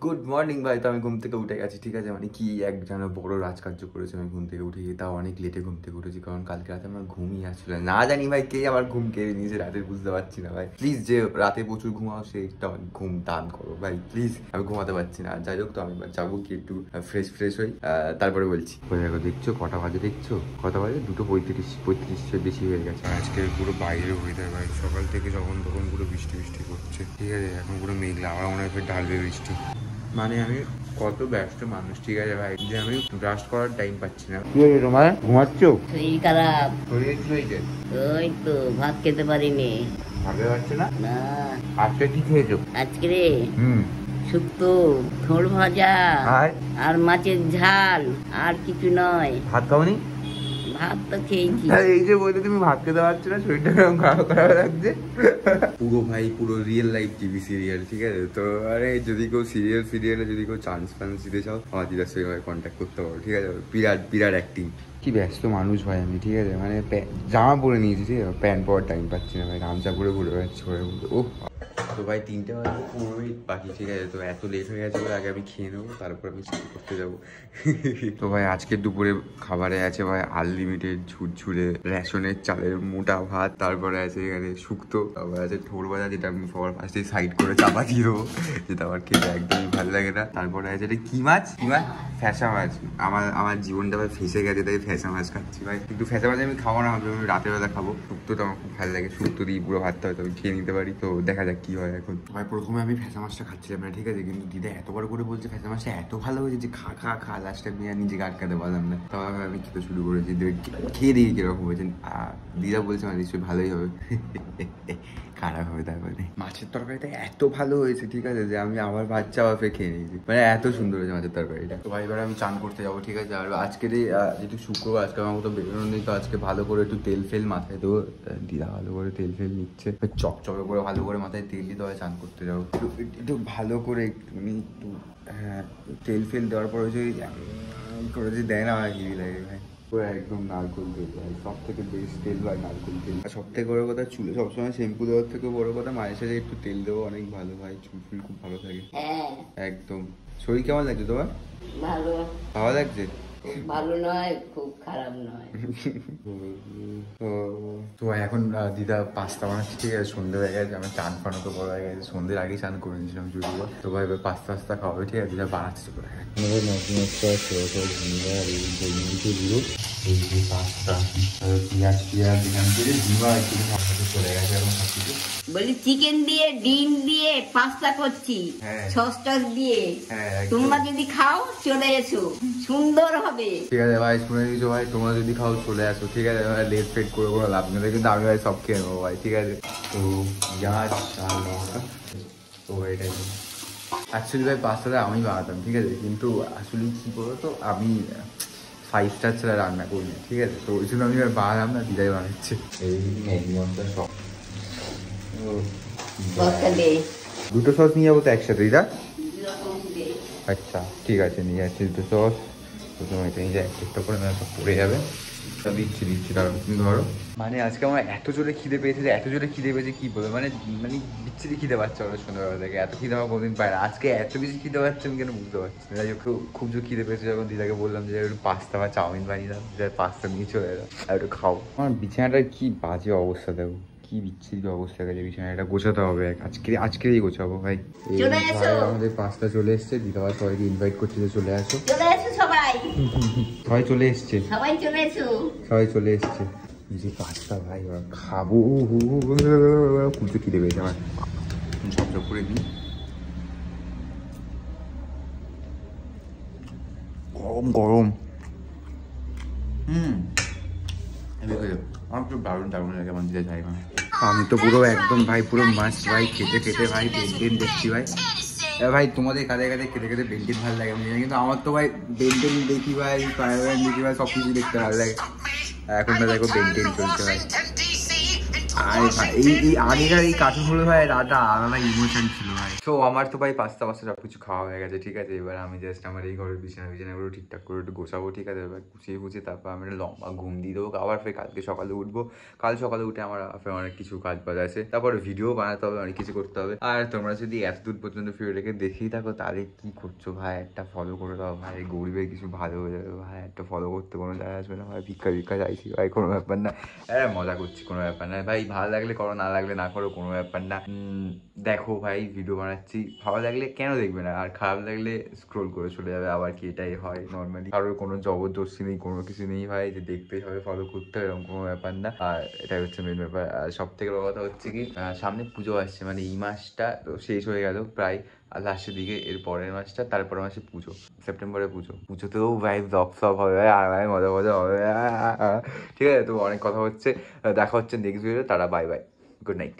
Good morning ভাই। তো আমি ঘুম থেকে উঠে গেছি, ঠিক আছে। মানে কি এক যেন বড় রাজকার্য করেছে। আমি ঘুম থেকে উঠে তাও অনেক লেটে ঘুম থেকে উঠেছি, কারণ কালকে রাতে আমার ঘুমই আসছিল না। জানি ভাই কে আমার ঘুম কেড়ে নিয়েছে রাতে, বুঝতে পারছি না ভাই। প্লিজ, যে রাতে প্রচুর ঘুমাও সেইটা আমাকে ঘুম দান করো ভাই, প্লিজ। আমি ঘুমাতে পারছি না। যাই হোক, তো আমি যাবো কি একটু ফ্রেশ হই, তারপরে বলছি। দেখো, দেখছো কটা বাজে? দেখছো কটা বাজে? 2:35 বেশি হয়ে গেছে। আজকে পুরো বাইরে ওয়েদার ভাই, সকাল থেকে যখন তখন পুরো বৃষ্টি করছে, ঠিক আছে। এখন পুরো মেঘলা, আমার মনে হয় ফের ঢালবে বৃষ্টি। মানে আমি কত ব্যস্ত মানুষ, ঠিক আছে ভাই, যে আমি ব্রাশ করার টাইম পাচ্ছি না। কি হয়েছে তোমার? ঘুমাচ্ছ? শরীর খারাপ। শরীর কি হয়েছে? ওই তো ভাত খেতে পারিনি। ভাবে পারছে না? না। আজকে কি খেয়েছো? আজকে রে হুম। শুক্তো, থোড় ভাজা আর আর মাছের ঝাল, আর কিছু নয়। ভাত খাওনি? ভাত তো খেয়েছি। এই যে বলতে তুমি ভাত খেতে পারছো না, শরীরটা কেমন খারাপ খারাপ লাগছে। পুরো ভাই, পুরো রিয়েল লাইফ টিভি সিরিয়াল, ঠিক আছে। তো আরে যদি কেউ সিরিয়ালে যদি কেউ চান্স দিতে চাও, আমার দিদার সঙ্গে কন্ট্যাক্ট করতে পারো, ঠিক আছে। বিরাট অ্যাক্টিং। কি ব্যস্ত মানুষ ভাই আমি, ঠিক আছে। মানে জামা পরে নিয়েছি, ঠিক আছে, প্যান্ট পরার টাইম পাচ্ছি না ভাই। গামছা পরে ঘুরে বেড়াচ্ছি। ও তো ভাই 3:15 বাকি, ঠিক আছে। তো এত লেট হয়ে গেছে, আগে আমি খেয়ে নেবো, তারপর আমি স্নান করতে যাবো। তো ভাই আজকে দুপুরে খাবারে আছে ভাই আনলিমিটেড ঝুরঝুরে রেশনের চালের মোটা ভাত, তারপরে আছে এখানে শুক্তো, তারপরে আছে ঠোর ভাজা, যেটা আমি সবার ফার্স্টে সাইড করে চাপা দিয়ে দেবো, যেটা আমার খেতে একদমই ভালো লাগে না। তারপরে আছে এটা কি মাছ? ফ্যাসা মাছ। আমার জীবনটা ভাই ফেসে গেছে, তাই ফ্যাসা মাছ খাচ্ছি ভাই। কিন্তু ফ্যাসা মাছ আমি খাবো না, আমি রাতের বেলা খাবো। শুক্তোটা আমার খুব ভালো লাগে, শুক্তো দিয়ে পুরো ভাতটা হয়তো আমি খেয়ে নিতে পারি। তো দেখা যাক কি হয় এখন। ভাই প্রথমে আমি ফ্যাসা মাছটা খাচ্ছিলাম না, ঠিক আছে, কিন্তু দিদা এতবার করে বলছে ফ্যাসা মাছটা এত ভালো হয়েছে যে খা লাস্টে আমি আর নিজেকে আটকাতে পারলাম না। তবে আমি খেতে শুরু করেছি, খেয়ে দিয়ে কিরকম হয়েছে। দিদা বলছে মানে নিশ্চয়ই ভালোই হবে। খারাপ হবে তারপরে। মাছের তরকারিটা এত ভালো হয়েছে, ঠিক আছে, যে আমি আমার বাচ্চা বাপে খেয়ে নিয়েছি। মানে এত সুন্দর হয়েছে মাছের তরকারিটা। তো ভাই এবার আমি চান করতে যাবো, ঠিক আছে। আর আজকের যেহেতু শুক্রবার, আজকে আমার মতো বেরোনো নেই, তো আজকে ভালো করে একটু তেল ফেল মাথায় দেবো। দিদা ভালো করে তেল ফেল নিচ্ছে, চকচকে করে ভালো করে মাথায় তেল দিতে হয়, চান করতে যাবো। একটু ভালো করে একটু হ্যাঁ, তেল ফেল দেওয়ার পর হচ্ছে করে যে দেয় না, আমার হিবি লাগে ভাই। একদম নারকোল তেল ভাই, সব থেকে বেস্ট তেল ভাই নারকোল তেল। সব থেকে বড় কথা, চুলে সবসময় শ্যাম্পু দেওয়ার থেকে বড় কথা মায়ের সাথে একটু তেল দেবো, অনেক ভালো ভাই। চুল ফুল খুব ভালো থাকে। হ্যাঁ একদম। শরীর কেমন লাগছে তোমার? ভালো। ভালো লাগছে? ভালো নয়, খুব খারাপ নয়। তো এখন দিদা পাস্তা বানাচ্ছে, ঠিক আছে। সন্ধ্যে হয়ে গেছে, আমার চান ফানো তো বড় হয়ে গেছে, সন্ধ্যের আগেই চান করে নিয়েছিলাম যদিও। তো ভাই এবার পাস্তা খাওয়াবে, ঠিক আছে। দিদা বানাচ্ছে করে পাস্তা, পেঁয়াজ এখান থেকে চলে গেছে এখন সব কিছু। বলি চিকেন দিয়ে ডিম দিয়ে পাস্তা করছি, সস টস দিয়ে। তোমরা যদি খাও চলে এসো, সুন্দর হবে। ঠিক আছে ভাই, শুনে নিয়েছো ভাই, তোমরা যদি খাও চলে আসো, ঠিক আছে। লেট ফেট করে কোনো লাভ নেই, কিন্তু আমি ভাই সব খেয়ে নেবো ভাই, ঠিক আছে। তো পেঁয়াজ আর লঙ্কা, তো এটাই অ্যাকচুয়ালি ভাই পাস্তাটা আমি বানাতাম, ঠিক আছে। কিন্তু আসলে কী বলতো, আমি 5 স্টার ছাড়া রান্না করি, ঠিক আছে। তো ওই জন্য আমি বানালাম না, দিদাই বানাচ্ছে। এই ম্যাগি সব দুটো সস নিয়ে যাবো তো একসাথে, দিদা? আচ্ছা ঠিক আছে, নিয়ে যাচ্ছি দুটো সস। প্রথমে এটা নিয়ে একটা করে না, সব পড়ে যাবে। দিচ্ছি তারপর তুমি ধরো। মানে আজকে আমার এত জোরে খিদে পেয়েছে কি বলবো, মানে বিচ্ছিরি খিদে পাচ্ছে আমার সন্ধ্যাবেলা থেকে। এত খিদে আমার কোনোদিন পায় না, আজকে এত বেশি খিদে পাচ্ছে আমি কেন বুঝতে পারছি না। যাই হোক, খুব জোর খিদে পেয়েছে, যখন দিদাকে বললাম যে একটু পাস্তা বা চাউমিন বানিয়ে দাও, দিদা পাস্তা নিয়ে চলে এলাম আর একটু খাও। আমার বিছানাটার কি বাজে অবস্থা, দেখো কি বিচ্ছিরি অবস্থা গেছে বিছানাটা। গোছাতে হবে আজকেরই গোছাবো ভাই। আমাদের পাস্তা চলে এসছে, দিদা সবাইকে ইনভাইট করছে যে চলে আসো, সবাই চলে এসছে। যে পাস্তা ভাই খাবো, কুচো খিদে পেয়েছে আমার। ঝপঝপ করে দিই। গরম আমার পুরো দারুণ লাগে আমার দিদা জায়গা। আমি তো পুরো একদম ভাই পুরো মাস্ট ভাই, খেতে ভাই বেনটেন দেখছি ভাই। ভাই তোমাদের কাঁধে খেতে বেনটেন ভালো লাগে আমি জানি, কিন্তু আমার তো ভাই বেনটেন দেখি ভাই, স্পাইডারম্যান দেখি ভাই, সব কিছু দেখতে ভালো লাগে। এখন তো দেখো বেনটেন চলছে ভাই। আরে ভাই এই আগেকার এই কার্টুনগুলো ভাই একটা আলাদা ইমোশন ছিল ভাই। তো আমার তো ভাই পাস্তা সবকিছু খাওয়া হয়ে গেছে, ঠিক আছে। এবার আমি জাস্ট আমার এই ঘরের বিছানাগুলো ঠিকঠাক করে একটু গোছাবো, ঠিক আছে। এবার গুছিয়ে তারপর আমি একটা লম্বা ঘুম দিয়ে দেবো। আবার ফের কালকে সকালে উঠবো। কাল সকালে উঠে আমার ফের অনেক কিছু কাজ বাজ আছে, তারপর ভিডিও বানাতে হবে, অনেক কিছু করতে হবে। আর তোমরা যদি এত দূর পর্যন্ত ভিডিওটাকে দেখেই থাকো তাহলে কি করছো ভাই, একটা ফলো করে দাও ভাই। গরিবের কিছু ভালো হয়ে যাবে ভাই, একটা ফলো করতে কোনো জায়গা আসবে না ভাই। ভিক্ষা চাইছি ভাই, কোনো ব্যাপার না। মজা করছি, কোনো ব্যাপার না ভাই। ভালো লাগলে করো, না লাগলে না করো, কোনো ব্যাপার না। দেখো ভাই ভিডিও বানাচ্ছি, ভালো লাগলে কেন দেখবে না, আর খারাপ লাগলে স্ক্রোল করে চলে যাবে। আবার কি এটাই হয় নর্মালি, কারোর কোনো জবরদস্তি নেই, কোনো কিছু নেই ভাই যে দেখতেই হবে, ফলো করতে হবে, এরকম কোনো ব্যাপার না। আর এটাই হচ্ছে মেন ব্যাপার। আর সব থেকে বড় কথা হচ্ছে কি, সামনে পুজো আসছে, মানে এই মাসটা তো শেষ হয়ে গেল প্রায় লাস্টের দিকে, এর পরের মাসটা, তারপরের মাসে পুজো, সেপ্টেম্বরে পুজোতেও ভাই ব্লগ সব হবে আর ভাই মজা হবে। ঠিক আছে, তো অনেক কথা হচ্ছে, দেখা হচ্ছে নেক্সট ভিডিও। তারা বাই বাই, গুড নাইট।